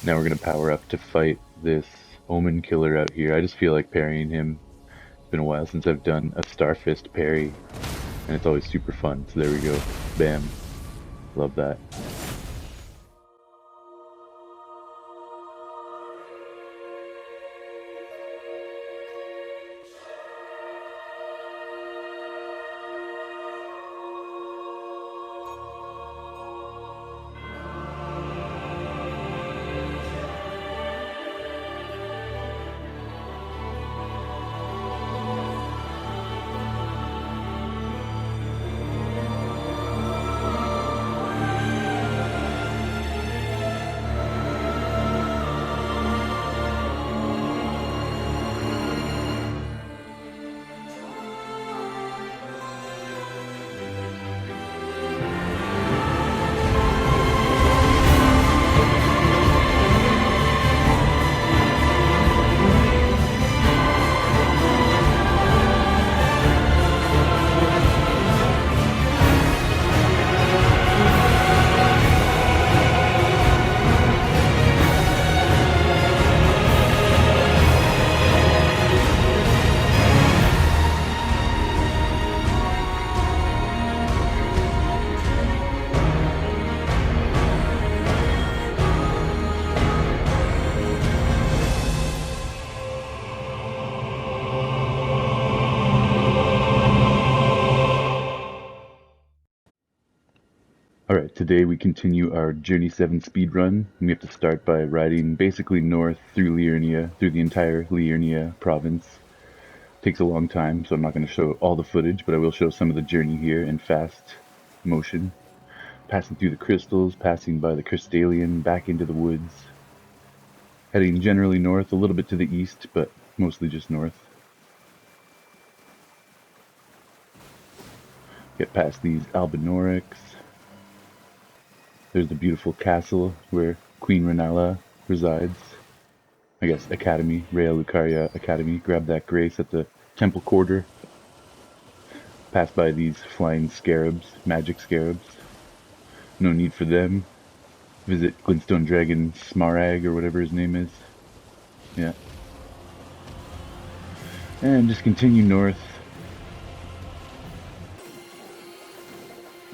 Now we're gonna power up to fight this Omen Killer out here. I just feel like parrying him. It's been a while since I've done a Starfist parry, and it's always super fun. So there we go. Bam. Love that. Alright, today we continue our Journey 7 speedrun. We have to start by riding basically north through Liurnia, through the entire Liurnia province. Takes a long time, so I'm not going to show all the footage, but I will show some of the journey here in fast motion. Passing through the crystals, passing by the Crystallian, back into the woods. Heading generally north, a little bit to the east, but mostly just north. Get past these Albinaurics. There's the beautiful castle where Queen Renala resides. I guess Academy, Rhea Lucaria Academy. Grab that grace at the temple quarter. Pass by these flying scarabs, magic scarabs. No need for them. Visit Glintstone Dragon Smarag or whatever his name is. Yeah. And just continue north.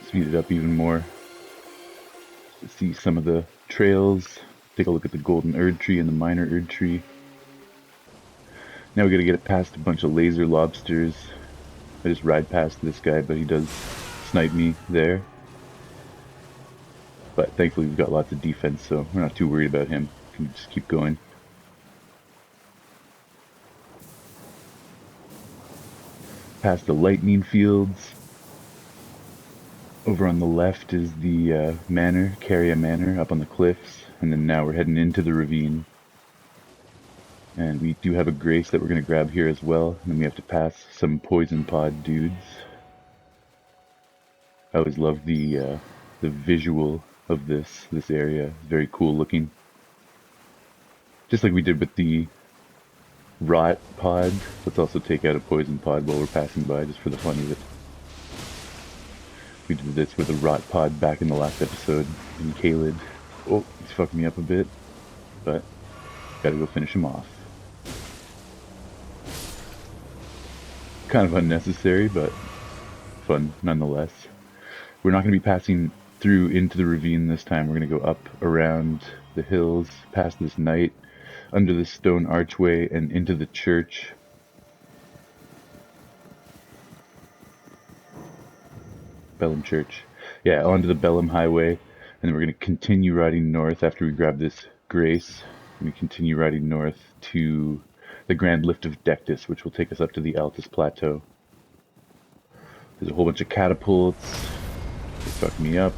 Speed it up even more. To see some of the trails. Take a look at the golden Erdtree and the minor Erdtree. Now we gotta get it past a bunch of laser lobsters. I just ride past this guy, but he does snipe me there. But thankfully we've got lots of defense, so we're not too worried about him. We can just keep going. Past the lightning fields. Over on the left is the manor, Caria Manor, up on the cliffs. And then now we're heading into the ravine. And we do have a grace that we're going to grab here as well. And then we have to pass some poison pod dudes. I always love the visual of this area. It's very cool looking. Just like we did with the rot pod. Let's also take out a poison pod while we're passing by, just for the fun of it. We did this with a rot pod back in the last episode in Caelid. Oh, he's fucking me up a bit, but gotta go finish him off. Kind of unnecessary, but fun nonetheless. We're not going to be passing through into the ravine this time. We're going to go up around the hills, past this knight, under the stone archway, and into the church. Bellum Church. Yeah, onto the Bellum Highway, and then we're going to continue riding north after we grab this grace. And we continue riding north to the Grand Lift of Dectus, which will take us up to the Altus Plateau. There's a whole bunch of catapults. They fuck me up.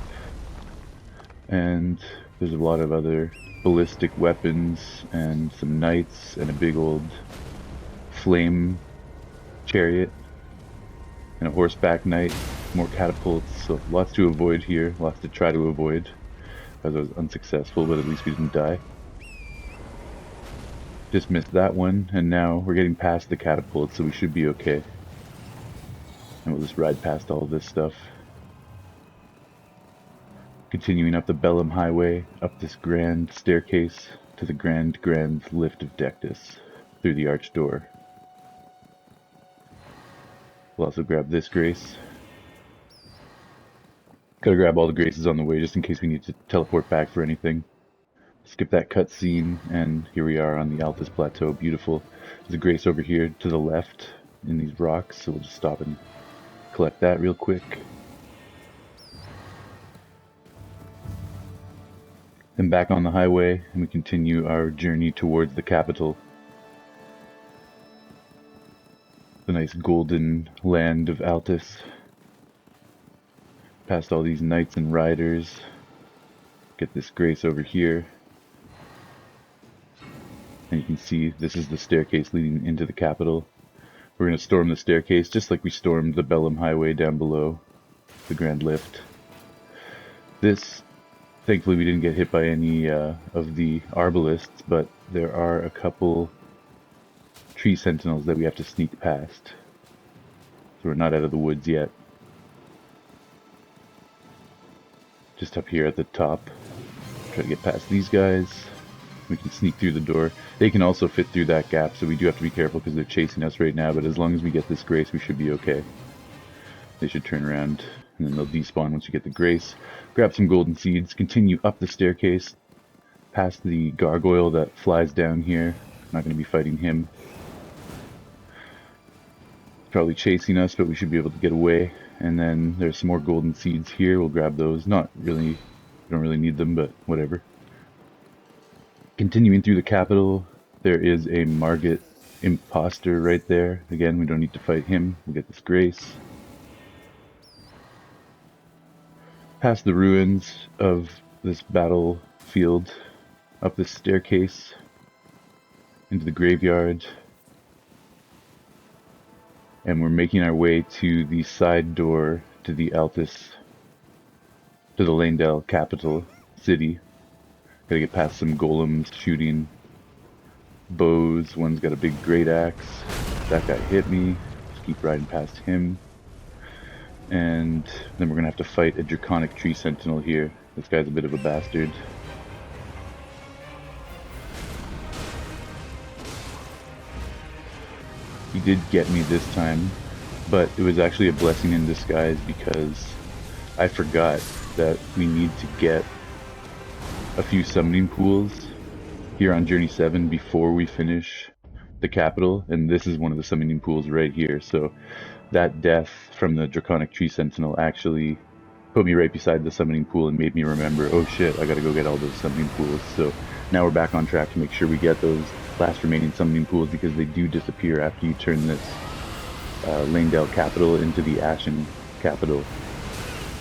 And there's a lot of other ballistic weapons, and some knights, and a big old flame chariot, and a horseback knight. More catapults, so lots to avoid here, lots to try to avoid, as I was unsuccessful, but at least we didn't die. Just missed that one, and now we're getting past the catapults, so we should be okay. And we'll just ride past all of this stuff. Continuing up the Bellum Highway, up this grand staircase to the Grand Lift of Dectus, through the arched door. We'll also grab this grace. Gotta grab all the graces on the way just in case we need to teleport back for anything. Skip that cutscene, and here we are on the Altus Plateau. Beautiful. There's a grace over here to the left in these rocks, so we'll just stop and collect that real quick. Then back on the highway, and we continue our journey towards the capital. The nice golden land of Altus. Past all these knights and riders. Get this grace over here. And you can see this is the staircase leading into the capital. We're going to storm the staircase just like we stormed the Bellum Highway down below, the Grand Lift. This, thankfully we didn't get hit by any of the arbalists, but there are a couple tree sentinels that we have to sneak past. So we're not out of the woods yet. Just up here at the top. Try to get past these guys. We can sneak through the door. They can also fit through that gap, so we do have to be careful because they're chasing us right now, but as long as we get this grace, we should be okay. They should turn around, and then they'll despawn once you get the grace. Grab some golden seeds, continue up the staircase, past the gargoyle that flies down here. Not going to be fighting him. He's probably chasing us, but we should be able to get away. And then there's some more golden seeds here. We'll grab those. Not really, we don't really need them, but whatever. Continuing through the capital, there is a Morgott imposter right there. Again, we don't need to fight him. We'll get this grace. Past the ruins of this battlefield, up this staircase, into the graveyard. And we're making our way to the side door to the Altus, to the Leyndell capital city. Gotta get past some golems shooting bows. One's got a big great axe. That guy hit me. Just keep riding past him. And then we're gonna have to fight a Draconic Tree Sentinel here. This guy's a bit of a bastard. He did get me this time, but it was actually a blessing in disguise because I forgot that we need to get a few summoning pools here on Journey 7 before we finish the capital, and this is one of the summoning pools right here. So that death from the Draconic Tree Sentinel actually put me right beside the summoning pool and made me remember, oh shit, I gotta go get all those summoning pools. So now we're back on track to make sure we get those last remaining summoning pools, because they do disappear after you turn this Leyndell capital into the Ashen capital.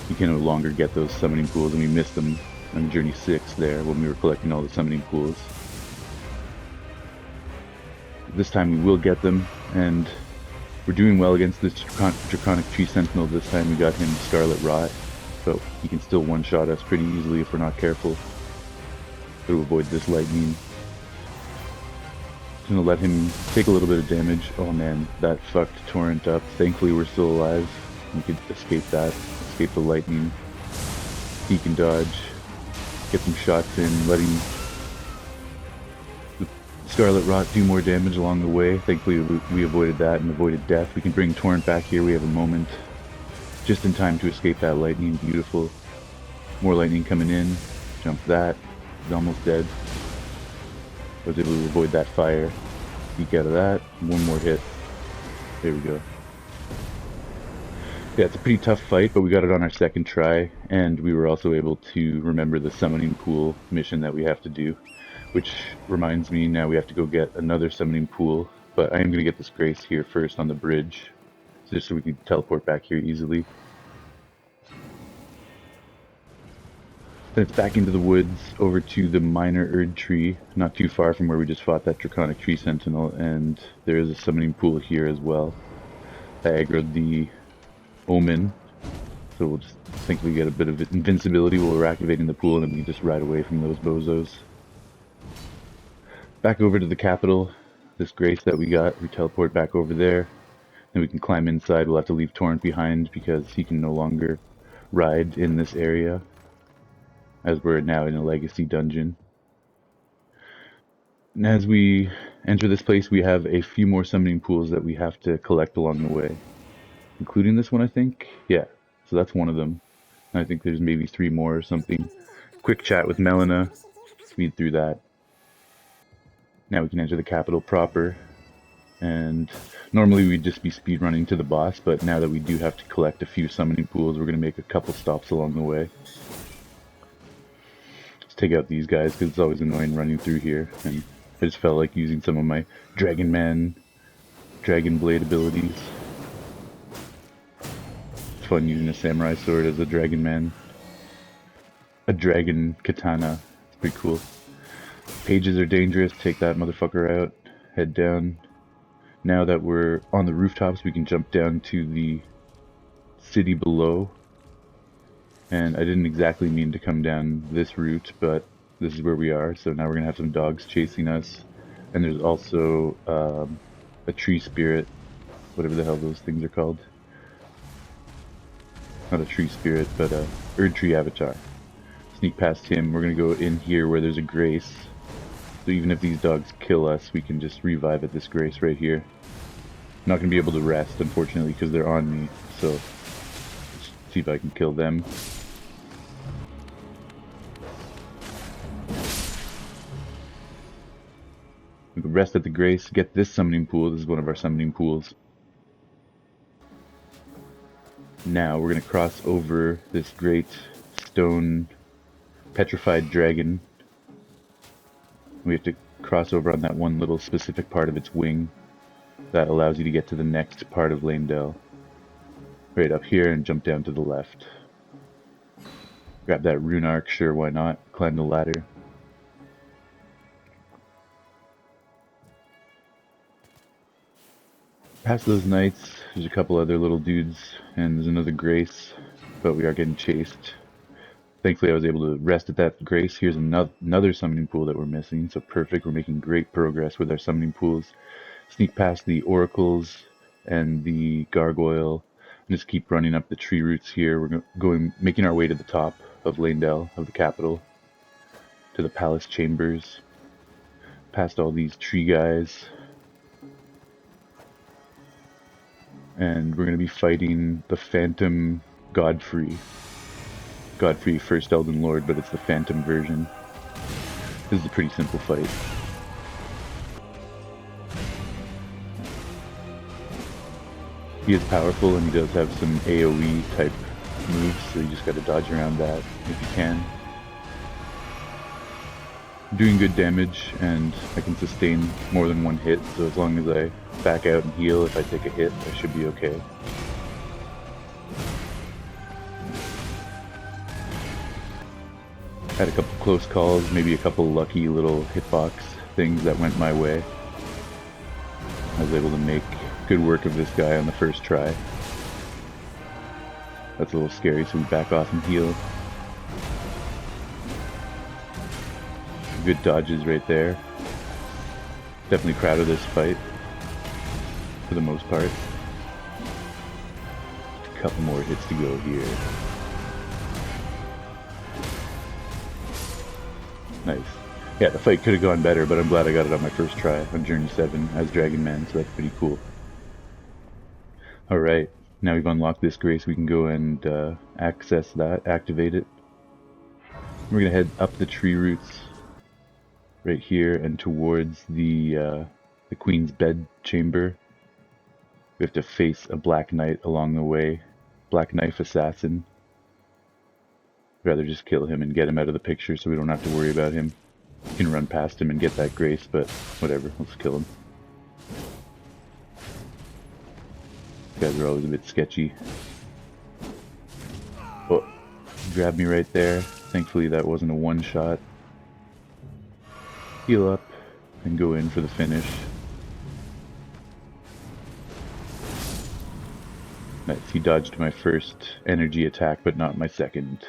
You can no longer get those summoning pools, and we missed them on Journey 6 there when we were collecting all the summoning pools. This time we will get them, and we're doing well against this Draconic Tree Sentinel this time. We got him Scarlet Rot, so he can still one-shot us pretty easily if we're not careful. To avoid this lightning. Just gonna let him take a little bit of damage. Oh man, that fucked Torrent up. Thankfully we're still alive. We could escape that, escape the lightning. He can dodge. Get some shots in, letting the Scarlet Rot do more damage along the way. Thankfully we avoided that and avoided death. We can bring Torrent back here. We have a moment just in time to escape that lightning. Beautiful. More lightning coming in. Jump that. He's almost dead. I was able to avoid that fire. Peek out of that. One more hit. There we go. Yeah, it's a pretty tough fight, but we got it on our second try, and we were also able to remember the summoning pool mission that we have to do, which reminds me now we have to go get another summoning pool, but I am going to get this grace here first on the bridge, just so we can teleport back here easily. Then it's back into the woods, over to the minor Erdtree, not too far from where we just fought that Draconic Tree Sentinel, and there is a summoning pool here as well. I aggroed the Omen, so we'll just think we get a bit of invincibility while we're activating the pool, and then we can just ride away from those bozos. Back over to the capital, this grace that we got, we teleport back over there, and we can climb inside. We'll have to leave Torrent behind because he can no longer ride in this area. as we're now in a legacy dungeon. And as we enter this place, we have a few more summoning pools that we have to collect along the way, including this one, I think. Yeah, so that's one of them. And I think there's maybe 3 more or something. Quick chat with Melina, speed through that. Now we can enter the capital proper. And normally we'd just be speedrunning to the boss, but now that we do have to collect a few summoning pools, we're going to make a couple stops along the way. Let's take out these guys, because it's always annoying running through here. And I just felt like using some of my Dragon Blade abilities. It's fun using a samurai sword as a Dragon Man. A Dragon Katana. It's pretty cool. Pages are dangerous, take that motherfucker out. Head down. Now that we're on the rooftops, we can jump down to the city below. And I didn't exactly mean to come down this route, but this is where we are. So now we're going to have some dogs chasing us. And there's also a tree spirit, whatever the hell those things are called. Not a tree spirit, but a Erdtree avatar. Sneak past him. We're going to go in here where there's a grace. So even if these dogs kill us, we can just revive at this grace right here. I'm not going to be able to rest, unfortunately, because they're on me. So, let's see if I can kill them. We can rest at the grace, get this summoning pool. This is one of our summoning pools. Now, we're going to cross over this great stone petrified dragon. We have to cross over on that one little specific part of its wing that allows you to get to the next part of Leyndell. Right up here and jump down to the left. Grab that rune arc, sure, why not? Climb the ladder. Past those knights, there's a couple other little dudes, and there's another grace, but we are getting chased. Thankfully I was able to rest at that grace. Here's another summoning pool that we're missing, so perfect. We're making great progress with our summoning pools. Sneak past the oracles and the gargoyle, and just keep running up the tree roots here. We're making our way to the top of Leyndell, of the capital, to the palace chambers, past all these tree guys. And we're going to be fighting the Phantom Godfrey. Godfrey, first Elden Lord, but it's the Phantom version. This is a pretty simple fight. He is powerful and he does have some AoE type moves, so you just gotta dodge around that if you can. I'm doing good damage and I can sustain more than one hit, so as long as I back out and heal if I take a hit, I should be okay. Had a couple close calls, maybe a couple lucky little hitbox things that went my way. I was able to make good work of this guy on the first try. That's a little scary, so we back off and heal. Good dodges right there. Definitely proud of this fight, for the most part. A couple more hits to go here. Nice. Yeah, the fight could have gone better, but I'm glad I got it on my first try on Journey 7 as Dragon Man, so that's pretty cool. Alright, now we've unlocked this grace, we can go and access that, activate it. We're going to head up the tree roots right here and towards the Queen's Bedchamber. We have to face a Black Knight along the way. Black Knife Assassin. I'd rather just kill him and get him out of the picture so we don't have to worry about him. We can run past him and get that grace, but whatever, let's kill him. These guys are always a bit sketchy. Oh, grabbed me right there. Thankfully that wasn't a one-shot. Heal up and go in for the finish. Nice, he dodged my first energy attack, but not my second.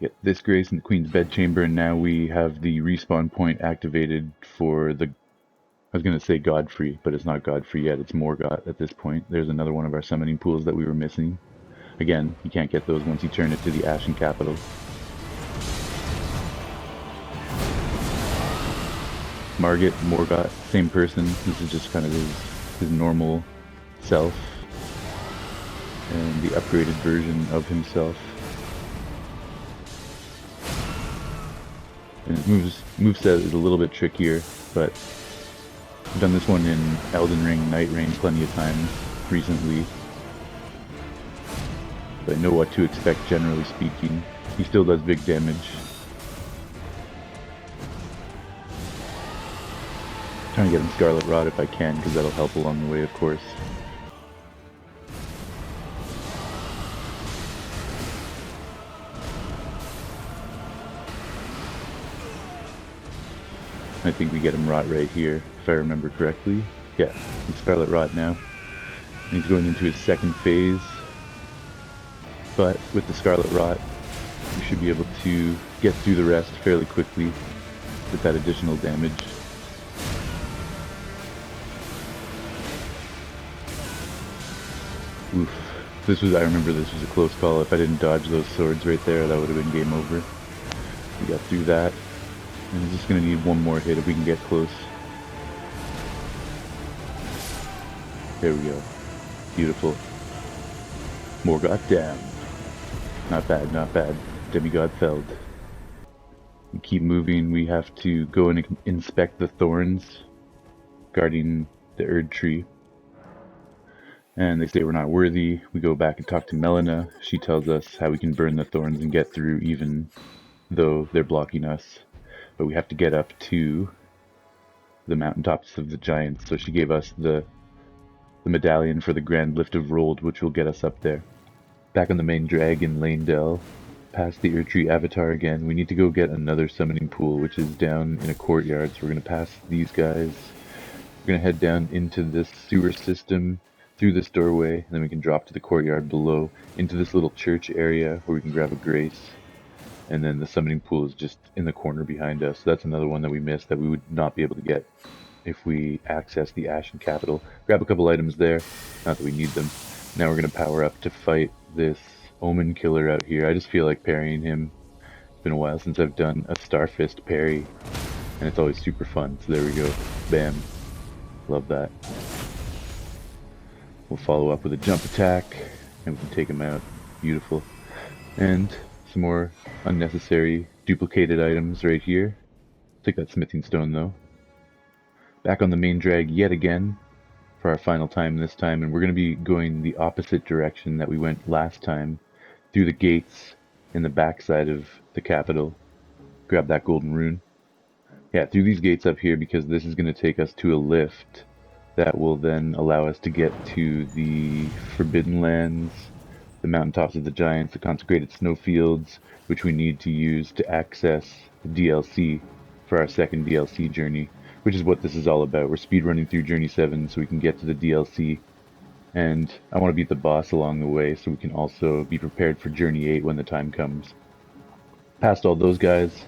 Get this grace in the Queen's Bedchamber, and now we have the respawn point activated for the... I was going to say Godfrey, but it's not Godfrey yet, it's Morgott at this point. There's another one of our summoning pools that we were missing. Again, you can't get those once you turn it to the Ashen Capital. Morgott, same person. This is just kind of his normal self. And the upgraded version of himself. And his moveset is a little bit trickier, but I've done this one in Elden Ring, Night Rain plenty of times recently. But I know what to expect generally speaking. He still does big damage. Trying to get him Scarlet Rot if I can, because that'll help along the way, of course. I think we get him Rot right here, if I remember correctly. Yeah, he's Scarlet Rot now. And he's going into his second phase. But with the Scarlet Rot, we should be able to get through the rest fairly quickly with that additional damage. Oof. I remember this was a close call. If I didn't dodge those swords right there, that would have been game over. We got through that. And he's just going to need one more hit if we can get close. There we go. Beautiful. Morgott down. Not bad, not bad. Demigod felled. We keep moving. We have to go and inspect the thorns guarding the Erdtree. And they say we're not worthy. We go back and talk to Melina. She tells us how we can burn the thorns and get through even though they're blocking us. But we have to get up to the Mountaintops of the Giants. So she gave us the medallion for the Grand Lift of Rold, which will get us up there. Back on the main drag in Leyndell, past the Erdtree Avatar again. We need to go get another summoning pool, which is down in a courtyard. So we're going to pass these guys. We're going to head down into this sewer system, through this doorway, and then we can drop to the courtyard below, into this little church area where we can grab a grace. And then the summoning pool is just in the corner behind us. So that's another one that we missed that we would not be able to get if we access the Ashen Capital. Grab a couple items there, not that we need them. Now we're going to power up to fight this Omen Killer out here. I just feel like parrying him. It's been a while since I've done a Starfist parry, and it's always super fun. So there we go. Bam. Love that. We'll follow up with a jump attack, and we can take him out. Beautiful. And some more unnecessary duplicated items right here. Take that smithing stone though. Back on the main drag yet again for our final time this time, and we're going to be going the opposite direction that we went last time, through the gates in the backside of the capital. Grab that golden rune. Yeah, through these gates up here, because this is going to take us to a lift that will then allow us to get to the Forbidden Lands, the Mountaintops of the Giants, the Consecrated Snowfields, which we need to use to access the DLC for our second DLC journey, which is what this is all about. We're speedrunning through Journey 7 so we can get to the DLC, and I want to beat the boss along the way so we can also be prepared for Journey 8 when the time comes. Past all those guys,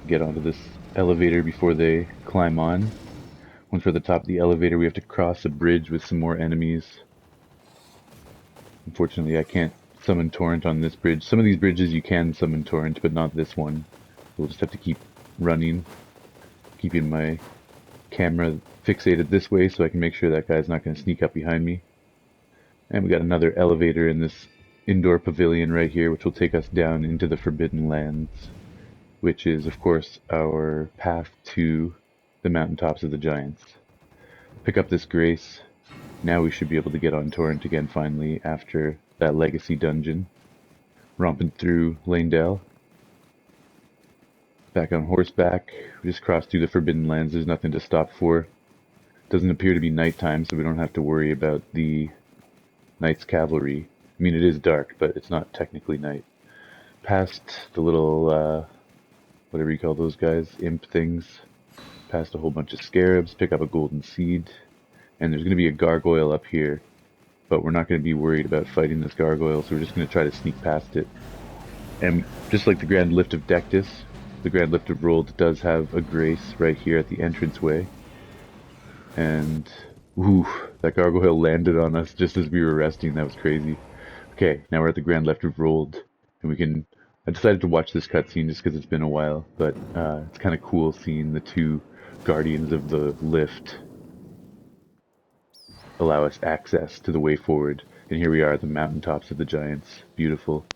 get onto this elevator before they climb on. Once we're at the top of the elevator, we have to cross a bridge with some more enemies. Unfortunately, I can't summon Torrent on this bridge. Some of these bridges you can summon Torrent, but not this one. We'll just have to keep running, keeping my camera fixated this way so I can make sure that guy's not going to sneak up behind me. And we got another elevator in this indoor pavilion right here, which will take us down into the Forbidden Lands, which is, of course, our path to the Mountaintops of the Giants. Pick up this grace. Now we should be able to get on Torrent again finally after that legacy dungeon. Romping through Leyndell. Back on horseback. We just crossed through the Forbidden Lands. There's nothing to stop for. Doesn't appear to be nighttime, so we don't have to worry about the Knight's Cavalry. I mean, it is dark, but it's not technically night. Past the little, whatever you call those guys, imp things. Past a whole bunch of scarabs, pick up a golden seed. And there's going to be a gargoyle up here, but we're not going to be worried about fighting this gargoyle, so we're just going to try to sneak past it. And just like the Grand Lift of Dectus, the Grand Lift of Rold does have a grace right here at the entranceway. And, ooh, that gargoyle landed on us just as we were resting. That was crazy. Okay, now we're at the Grand Lift of Rolled, and we can. I decided to watch this cutscene just because it's been a while, but it's kind of cool seeing the two guardians of the lift allow us access to the way forward. And here we are at the Mountaintops of the Giants. Beautiful.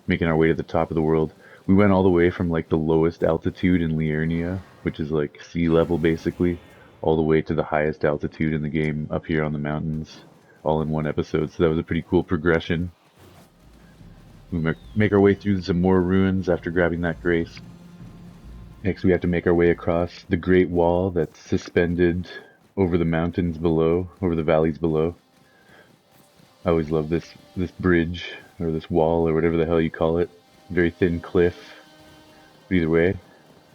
Making our way to the top of the world. We went all the way from like the lowest altitude in Liurnia, which is like sea level basically, all the way to the highest altitude in the game up here on the mountains, all in one episode. So that was a pretty cool progression. We make our way through some more ruins after grabbing that grace. Next we have to make our way across the Great Wall that's suspended over the mountains below, over the valleys below. I always love this bridge, or this wall, or whatever the hell you call it. Very thin cliff. But either way,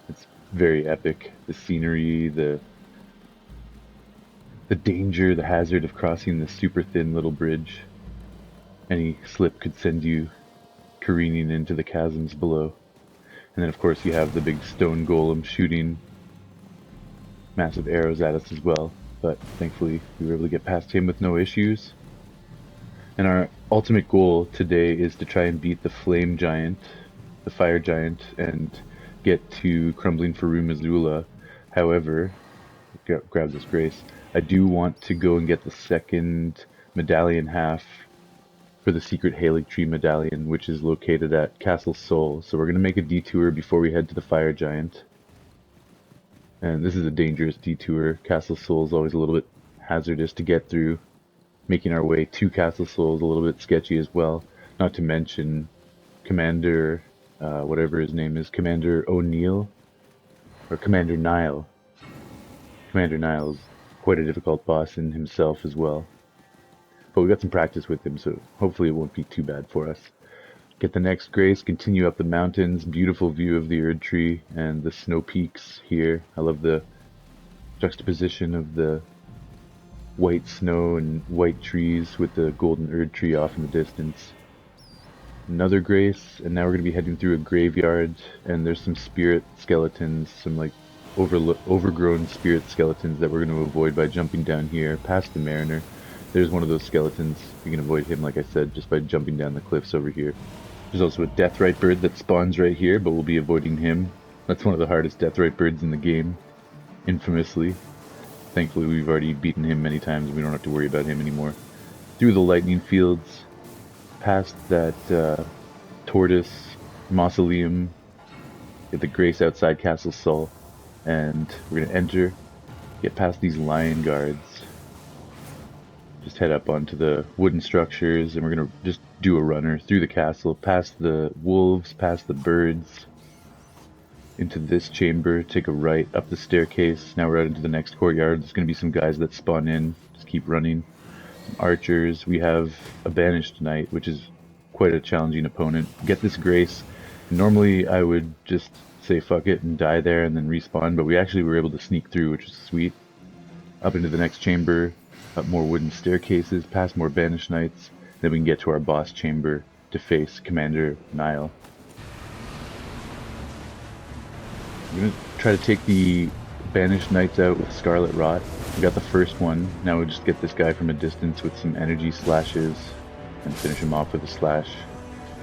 it's very epic. The scenery, the danger, the hazard of crossing this super thin little bridge. Any slip could send you careening into the chasms below. And then of course you have the big stone golem shooting massive arrows at us as well, but thankfully we were able to get past him with no issues. And our ultimate goal today is to try and beat the flame giant, the fire giant, and get to Crumbling Faru Missoula. However, grab this grace, I do want to go and get the second medallion half for the secret Erdtree medallion, which is located at Castle Sol. So we're going to make a detour before we head to the fire giant. And this is a dangerous detour. Castle Sol is always a little bit hazardous to get through. Making our way to Castle Sol is a little bit sketchy as well. Not to mention Commander, whatever his name is, Commander O'Neill, or Commander Nile. Commander Nile is quite a difficult boss in himself as well. But we got some practice with him, so hopefully it won't be too bad for us. Get the next grace, continue up the mountains, beautiful view of the Erdtree and the snow peaks here. I love the juxtaposition of the white snow and white trees with the golden Erdtree off in the distance. Another grace, and now we're going to be heading through a graveyard, and there's some spirit skeletons, some like overgrown spirit skeletons that we're going to avoid by jumping down here past the Mariner. There's one of those skeletons. You can avoid him, like I said, just by jumping down the cliffs over here. There's also a deathrite bird that spawns right here, but we'll be avoiding him. That's one of the hardest deathrite birds in the game, infamously. Thankfully, we've already beaten him many times, and we don't have to worry about him anymore. Through the lightning fields, past that tortoise mausoleum, get the grace outside Castle Sol, and we're going to enter, get past these lion guards. Just head up onto the wooden structures, and we're going to just do a runner through the castle, past the wolves, past the birds, into this chamber, take a right up the staircase. Now we're out into the next courtyard. There's going to be some guys that spawn in, just keep running. Some archers. We have a banished knight, which is quite a challenging opponent. Get this grace. Normally I would just say fuck it and die there and then respawn, but we actually were able to sneak through, which is sweet. Up into the next chamber, up more wooden staircases, past more banished knights, then we can get to our boss chamber to face Commander Nile. I'm going to try to take the banished knights out with Scarlet Rot. We got the first one, now we'll just get this guy from a distance with some energy slashes and finish him off with a slash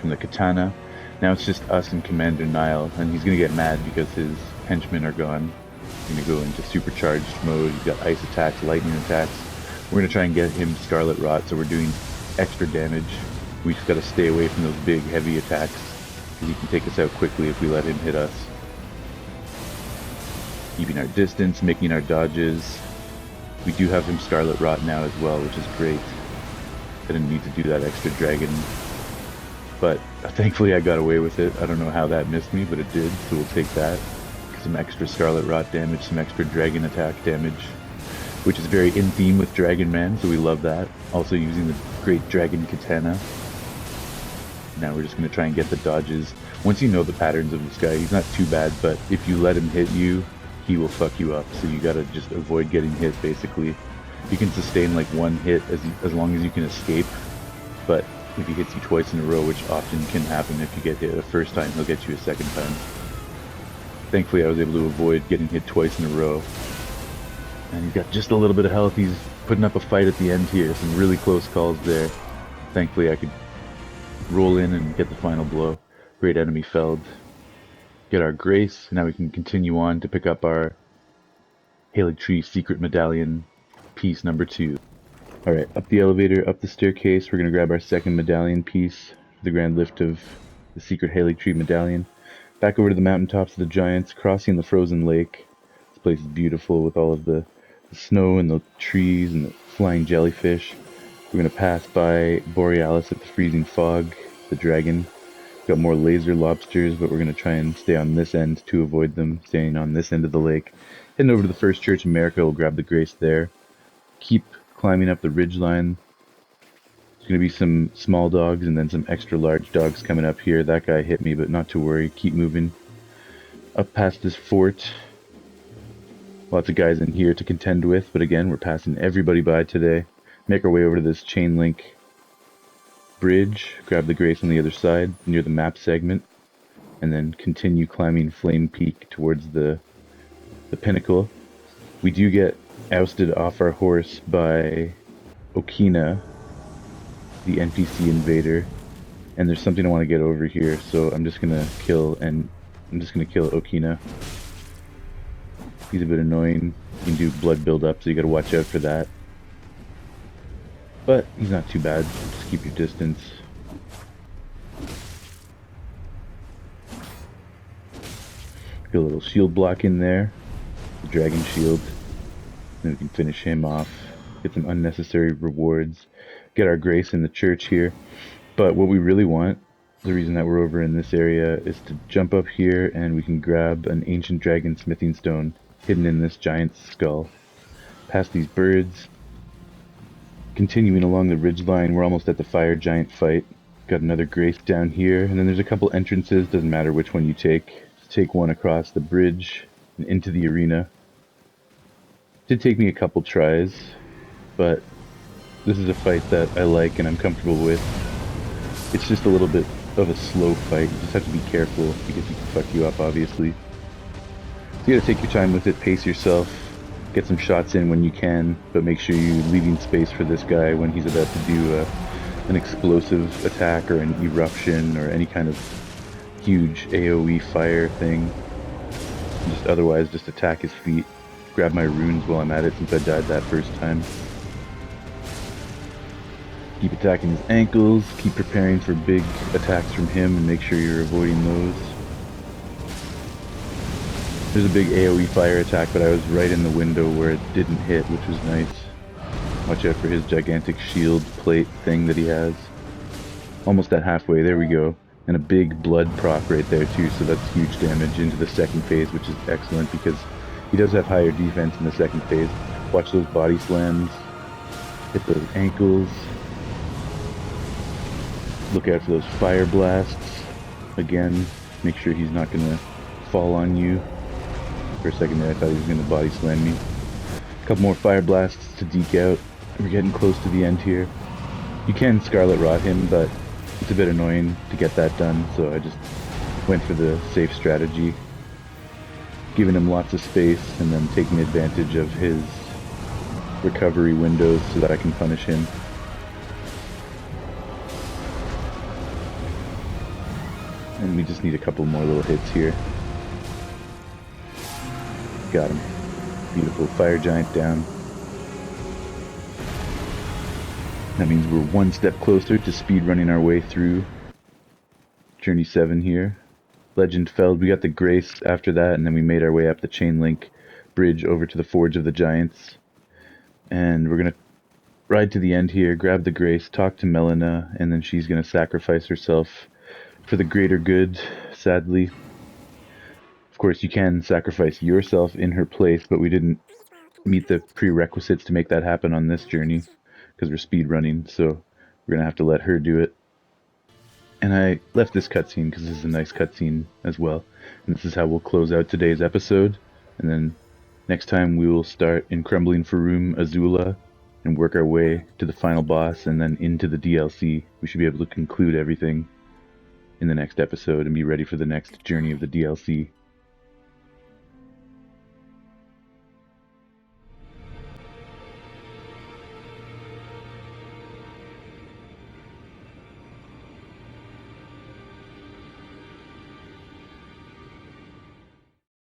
from the katana. Now it's just us and Commander Nile, and he's going to get mad because his henchmen are gone. He's going to go into supercharged mode. He's got ice attacks, lightning attacks. We're going to try and get him Scarlet Rot, so we're doing extra damage. We just got to stay away from those big, heavy attacks, because he can take us out quickly if we let him hit us. Keeping our distance, making our dodges. We do have him Scarlet Rot now as well, which is great. I didn't need to do that extra dragon, but thankfully I got away with it. I don't know how that missed me, but it did, so we'll take that. Some extra Scarlet Rot damage, some extra dragon attack damage, which is very in theme with Dragon Man, so we love that. Also using the great dragon katana. Now we're just going to try and get the dodges. Once you know the patterns of this guy, he's not too bad, but if you let him hit you, he will fuck you up, so you gotta just avoid getting hit, basically. You can sustain like one hit as long as you can escape, but if he hits you twice in a row, which often can happen if you get hit a first time, he'll get you a second time. Thankfully I was able to avoid getting hit twice in a row. And he's got just a little bit of health. He's putting up a fight at the end here. Some really close calls there. Thankfully I could roll in and get the final blow. Great enemy felled. Get our grace. Now we can continue on to pick up our Erdtree secret medallion piece number 2. Alright, up the elevator, up the staircase. We're going to grab our second medallion piece, the Grand Lift of the secret Erdtree medallion. Back over to the mountaintops of the giants, crossing the frozen lake. This place is beautiful with all of the snow and the trees and the flying jellyfish. We're going to pass by Borealis at the freezing fog, the dragon. Got more laser lobsters, but we're going to try and stay on this end to avoid them, staying on this end of the lake. Heading over to the First Church of America, we'll grab the grace there. Keep climbing up the ridgeline. There's going to be some small dogs and then some extra large dogs coming up here. That guy hit me, but not to worry. Keep moving. Up past this fort. Lots of guys in here to contend with, but again, we're passing everybody by today. Make our way over to this chain link bridge, grab the grace on the other side near the map segment, and then continue climbing Flame Peak towards the pinnacle. We do get ousted off our horse by Okina, the NPC invader, and there's something I want to get over here, so I'm just gonna kill Okina. He's a bit annoying. You can do blood build-up, so you gotta watch out for that. But he's not too bad. Just keep your distance. Get a little shield block in there. The dragon shield. Then we can finish him off. Get some unnecessary rewards. Get our grace in the church here. But what we really want, the reason that we're over in this area, is to jump up here and we can grab an ancient dragon smithing stone hidden in this giant's skull. Past these birds. Continuing along the ridgeline, we're almost at the fire giant fight. Got another grace down here, and then there's a couple entrances, doesn't matter which one you take. Just take one across the bridge and into the arena. Did take me a couple tries, but this is a fight that I like and I'm comfortable with. It's just a little bit of a slow fight, you just have to be careful because he can fuck you up obviously. So you gotta take your time with it, pace yourself. Get some shots in when you can, but make sure you're leaving space for this guy when he's about to do an explosive attack or an eruption or any kind of huge AoE fire thing. Otherwise, just attack his feet. Grab my runes while I'm at it since I died that first time. Keep attacking his ankles, keep preparing for big attacks from him and make sure you're avoiding those. There's a big AoE fire attack, but I was right in the window where it didn't hit, which was nice. Watch out for his gigantic shield plate thing that he has. Almost at halfway, there we go. And a big blood proc right there too, so that's huge damage into the second phase, which is excellent because he does have higher defense in the second phase. Watch those body slams. Hit those ankles. Look out for those fire blasts. Again, make sure he's not gonna fall on you. For a second there I thought he was going to body slam me. A couple more fire blasts to deke out. We're getting close to the end here. You can Scarlet Rot him, but it's a bit annoying to get that done, so I just went for the safe strategy. Giving him lots of space and then taking advantage of his recovery windows so that I can punish him. And we just need a couple more little hits here. Got him. Beautiful. Fire giant down. That means we're one step closer to speedrunning our way through Journey 7 here. Legend felled. We got the grace after that, and then we made our way up the chain link bridge over to the Forge of the Giants. And we're going to ride to the end here, grab the grace, talk to Melina, and then she's going to sacrifice herself for the greater good, sadly. Of course, you can sacrifice yourself in her place, but we didn't meet the prerequisites to make that happen on this journey, because we're speedrunning, so we're going to have to let her do it. And I left this cutscene because this is a nice cutscene as well. And this is how we'll close out today's episode. And then next time we will start in Crumbling Farum Azula and work our way to the final boss and then into the DLC. We should be able to conclude everything in the next episode and be ready for the next journey of the DLC.